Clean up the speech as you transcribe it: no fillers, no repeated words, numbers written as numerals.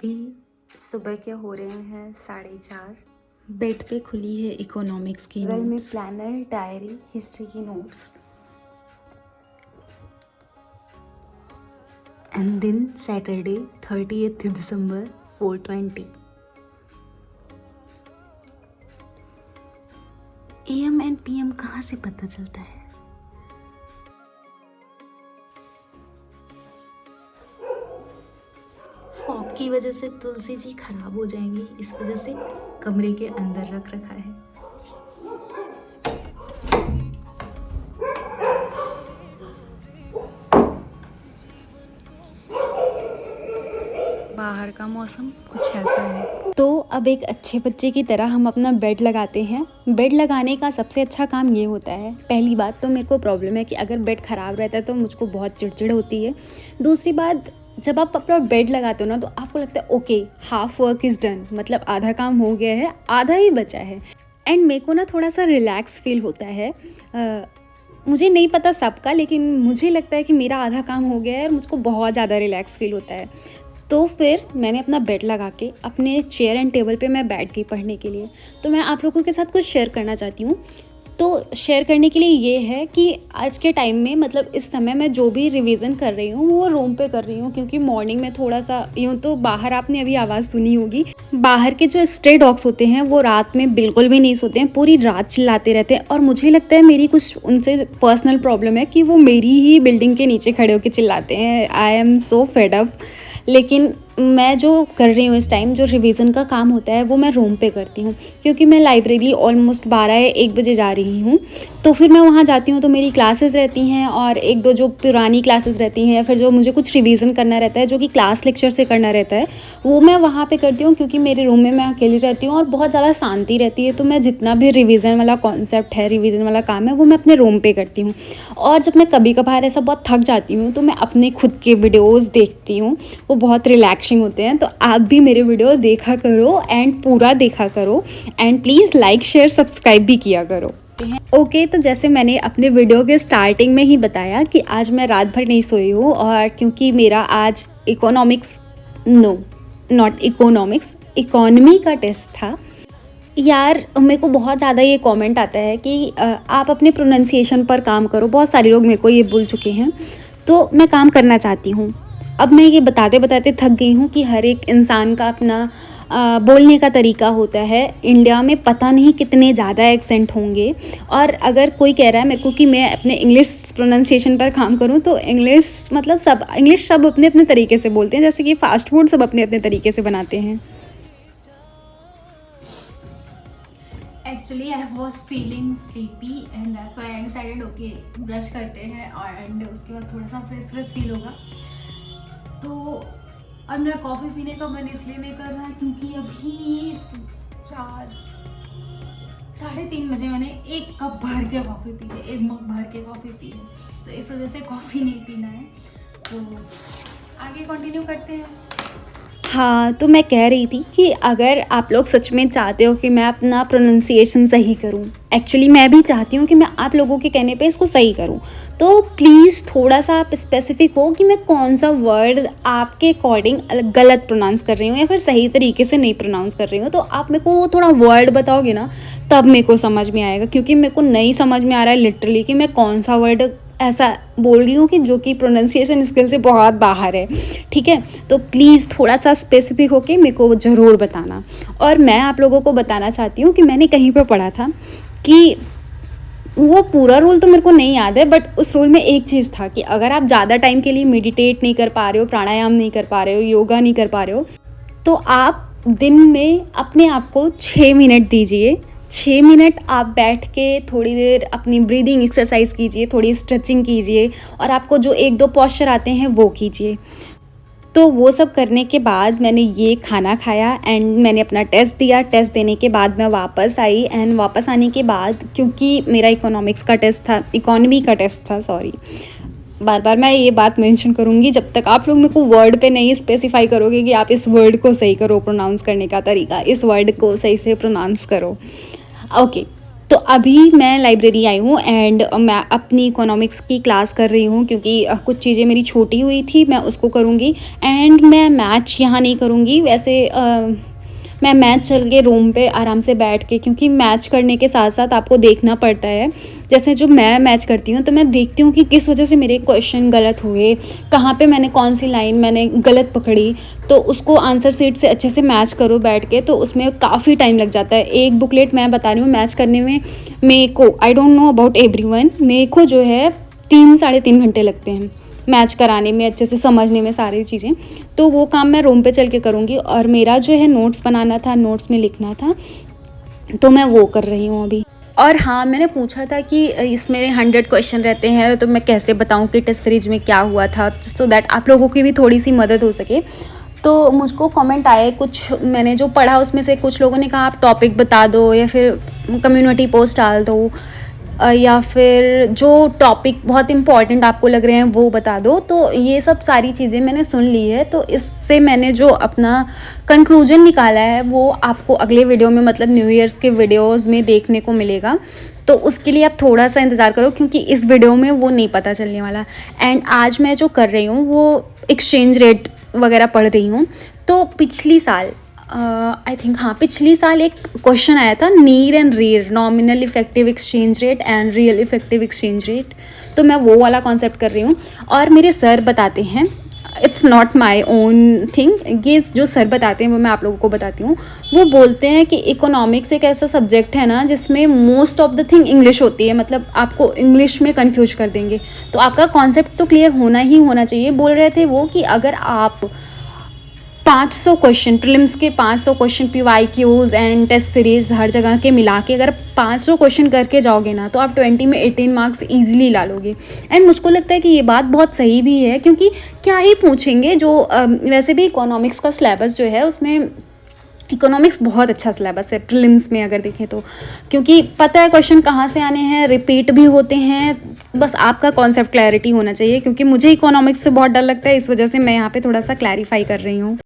अभी सुबह के हो रहे हैं 4:30। बेड पे खुली है इकोनॉमिक्स की बगल में नोट्स। प्लानर, डायरी, हिस्ट्री की नोट्स। एंड दिन Saturday 30th December 4:20 AM and PM कहाँ से पता चलता है? फॉग की वजह से तुलसी जी खराब हो जाएंगी, इस वजह से कमरे के अंदर रख रखा है। बाहर का मौसम कुछ ऐसा है। तो अब एक अच्छे बच्चे की तरह हम अपना बेड लगाते हैं। बेड लगाने का सबसे अच्छा काम ये होता है, पहली बात तो मेरे को प्रॉब्लम है कि अगर बेड ख़राब रहता है तो मुझको बहुत चिड़चिड़ होती है। दूसरी बात, जब आप अपना बेड लगाते हो ना तो आपको लगता है okay half work is done, मतलब आधा काम हो गया है, आधा ही बचा है। एंड मेरे को ना थोड़ा सा रिलैक्स फील होता है। मुझे नहीं पता सबका, लेकिन मुझे लगता है कि मेरा आधा काम हो गया है और मुझको बहुत ज़्यादा रिलैक्स फील होता है। तो फिर मैंने अपना बेड लगा के अपने चेयर एंड टेबल पे मैं बैठ गई पढ़ने के लिए। तो मैं आप लोगों के साथ कुछ शेयर करना चाहती हूँ। तो शेयर करने के लिए ये है कि आज के टाइम में, मतलब इस समय मैं जो भी रिवीजन कर रही हूँ वो रूम पे कर रही हूँ, क्योंकि मॉर्निंग में थोड़ा सा यूँ तो बाहर आपने अभी आवाज़ सुनी होगी, बाहर के जो स्ट्रे डॉग्स होते हैं वो रात में बिल्कुल भी नहीं सोते हैं, पूरी रात चिल्लाते रहते हैं। और मुझे लगता है मेरी कुछ उनसे पर्सनल प्रॉब्लम है कि वो मेरी ही बिल्डिंग के नीचे खड़े होकर चिल्लाते हैं। I am so fed up. लेकिन मैं जो कर रही हूँ इस टाइम, जो रिवीजन का काम होता है वो मैं रूम पे करती हूँ, क्योंकि मैं लाइब्रेरी ऑलमोस्ट 12 या 1 बजे जा रही हूँ। तो फिर मैं वहाँ जाती हूँ तो मेरी क्लासेस रहती हैं, और 1-2 जो पुरानी क्लासेस रहती हैं, या फिर जो मुझे कुछ रिवीजन करना रहता है जो कि क्लास लेक्चर से करना रहता है, वो मैं वहाँ पे करती हूँ। क्योंकि मेरे रूम में मैं अकेली रहती हूँ और बहुत ज़्यादा शांति रहती है, तो मैं जितना भी रिवीजन वाला कॉन्सेप्ट है, रिवीजन वाला काम है, वो मैं अपने रूम पे करती हूँ। और जब मैं कभी कभार ऐसा बहुत थक जाती हूँ तो मैं अपने खुद के वीडियोज़ देखती हूँ, वो बहुत रिलैक्सिंग होते हैं। तो आप भी मेरे वीडियो देखा करो एंड पूरा देखा करो, and please like share subscribe भी किया करो। ओके, तो जैसे मैंने अपने वीडियो के स्टार्टिंग में ही बताया कि आज मैं रात भर नहीं सोई हूँ, और क्योंकि मेरा आज इकोनॉमी का टेस्ट था। यार मेरे को बहुत ज़्यादा ये कमेंट आता है कि आप अपने प्रोनाउंसिएशन पर काम करो। बहुत सारे लोग मेरे को ये बोल चुके हैं, तो मैं काम करना चाहती हूँ। अब मैं ये बताते बताते थक गई हूँ कि हर एक इंसान का अपना बोलने का तरीका होता है। इंडिया में पता नहीं कितने ज़्यादा एक्सेंट होंगे, और अगर कोई कह रहा है मेरे को कि मैं अपने इंग्लिश प्रोनाउंसिएशन पर काम करूँ, तो इंग्लिश मतलब सब अपने अपने तरीके से बोलते हैं, जैसे कि फ़ास्ट फूड सब अपने अपने तरीके से बनाते हैं। Actually I was feeling sleepy and that's why I decided okay brush करते हैं, और एंड उसके बाद थोड़ा सा फ्रेश फील होगा। तो अब मेरा कॉफ़ी पीने का मन इसलिए नहीं कर रहा है क्योंकि अभी 3:30 बजे मैंने 1 कप भर के कॉफ़ी पी है, 1 मग भर के कॉफ़ी पी है। तो इस वजह से कॉफ़ी नहीं पीना है। तो आगे कंटिन्यू करते हैं। हाँ, तो मैं कह रही थी कि अगर आप लोग सच में चाहते हो कि मैं अपना प्रोनाउंसिएशन सही करूँ, एक्चुअली मैं भी चाहती हूँ कि मैं आप लोगों के कहने पे इसको सही करूँ, तो प्लीज़ थोड़ा सा आप स्पेसिफिक हो कि मैं कौन सा वर्ड आपके अकॉर्डिंग गलत प्रोनाउंस कर रही हूँ या फिर सही तरीके से नहीं प्रोनाउंस कर रही हूँ। तो आप मेरे को वो थोड़ा वर्ड बताओगे ना, तब मेरे को समझ में आएगा, क्योंकि मेरे को नहीं समझ में आ रहा है लिटरली कि मैं कौन सा वर्ड ऐसा बोल रही हूँ कि जो कि प्रोनाउंसिएशन स्किल से बहुत बाहर है। ठीक है, तो प्लीज़ थोड़ा सा स्पेसिफिक होके मेरे को ज़रूर बताना। और मैं आप लोगों को बताना चाहती हूँ कि मैंने कहीं पर पढ़ा था कि वो पूरा रूल तो मेरे को नहीं याद है, बट उस रूल में एक चीज़ था कि अगर आप ज़्यादा टाइम के लिए मेडिटेट नहीं कर पा रहे हो, प्राणायाम नहीं कर पा रहे हो, योगा नहीं कर पा रहे हो, तो आप दिन में अपने आप को 6 मिनट दीजिए। 6 मिनट आप बैठ के थोड़ी देर अपनी ब्रीदिंग एक्सरसाइज कीजिए, थोड़ी स्ट्रेचिंग कीजिए, और आपको जो 1-2 पॉस्चर आते हैं वो कीजिए। तो वो सब करने के बाद मैंने ये खाना खाया एंड मैंने अपना टेस्ट दिया। टेस्ट देने के बाद मैं वापस आई, एंड वापस आने के बाद, क्योंकि मेरा इकोनॉमी का टेस्ट था, सॉरी, बार बार मैं ये बात मेंशन करूँगी जब तक आप लोग मेरे को वर्ड पे नहीं स्पेसिफाई करोगे कि आप इस वर्ड को सही करो, प्रोनाउंस करने का तरीका, इस वर्ड को सही से प्रोनाउंस करो। ओके, तो अभी मैं लाइब्रेरी आई हूँ एंड मैं अपनी इकोनॉमिक्स की क्लास कर रही हूँ, क्योंकि कुछ चीज़ें मेरी छूटी हुई थी, मैं उसको करूँगी। एंड मैं मैच यहाँ नहीं करूँगी, वैसे मैं मैच चल के रूम पे आराम से बैठ के, क्योंकि मैच करने के साथ साथ आपको देखना पड़ता है। जैसे जो मैं मैच करती हूँ तो मैं देखती हूँ कि किस वजह से मेरे क्वेश्चन गलत हुए, कहाँ पे मैंने कौन सी लाइन मैंने गलत पकड़ी, तो उसको आंसर सीट से अच्छे से मैच करो बैठ के, तो उसमें काफ़ी टाइम लग जाता है। एक बुकलेट मैं बता रही हूँ मैच करने में मेरे को, I don't know about everyone, मेरे को जो है 3-3.5 घंटे लगते हैं मैच कराने में, अच्छे से समझने में सारी चीज़ें। तो वो काम मैं रूम पे चल के करूँगी। और मेरा जो है नोट्स बनाना था, नोट्स में लिखना था, तो मैं वो कर रही हूँ अभी। और हाँ, मैंने पूछा था कि इसमें 100 क्वेश्चन रहते हैं, तो मैं कैसे बताऊँ कि टेस्ट सीरीज में क्या हुआ था, सो दैट आप लोगों की भी थोड़ी सी मदद हो सके। तो मुझको कमेंट आए कुछ, मैंने जो पढ़ा उसमें से कुछ लोगों ने कहा आप टॉपिक बता दो, या फिर कम्युनिटी पोस्ट डाल दो, या फिर जो टॉपिक बहुत इंपॉर्टेंट आपको लग रहे हैं वो बता दो। तो ये सब सारी चीज़ें मैंने सुन ली है, तो इससे मैंने जो अपना कंक्लूजन निकाला है वो आपको अगले वीडियो में, मतलब न्यू ईयर्स के वीडियोस में देखने को मिलेगा। तो उसके लिए आप थोड़ा सा इंतज़ार करो, क्योंकि इस वीडियो में वो नहीं पता चलने वाला। एंड आज मैं जो कर रही हूँ वो एक्सचेंज रेट वगैरह पढ़ रही हूँ। तो पिछली साल आई थिंक, हाँ, पिछली साल एक क्वेश्चन आया था, NEER and REER, nominal effective exchange rate and real effective exchange rate. तो मैं वो वाला कॉन्सेप्ट कर रही हूँ। और मेरे सर बताते हैं, it's not my own thing, ये जो सर बताते हैं वो मैं आप लोगों को बताती हूँ। वो बोलते हैं कि इकोनॉमिक्स एक ऐसा सब्जेक्ट है ना जिसमें most of the thing English होती है, मतलब आपको इंग्लिश में कंफ्यूज कर देंगे। तो आपका कॉन्सेप्ट तो क्लियर होना ही होना चाहिए। बोल रहे थे वो कि अगर आप 500 क्वेश्चन, प्रीलिम्स के 500 question, PYQs and test series हर जगह के मिला के अगर 500 क्वेश्चन करके जाओगे ना, तो आप 20 में 18 मार्क्स ईजिली ला लोगे। एंड मुझको लगता है कि ये बात बहुत सही भी है, क्योंकि क्या ही पूछेंगे, जो वैसे भी इकोनॉमिक्स का सिलेबस जो है उसमें इकोनॉमिक्स बहुत अच्छा सिलेबस है प्रीलिम्स में अगर देखें तो, क्योंकि पता है क्वेश्चन कहाँ से आने हैं, रिपीट भी होते हैं, बस आपका कॉन्सेप्ट क्लैरिटी होना चाहिए। क्योंकि मुझे इकोनॉमिक्स से बहुत डर लगता है, इस वजह से मैं यहाँ पे थोड़ा सा क्लैरिफाई कर रही हूँ।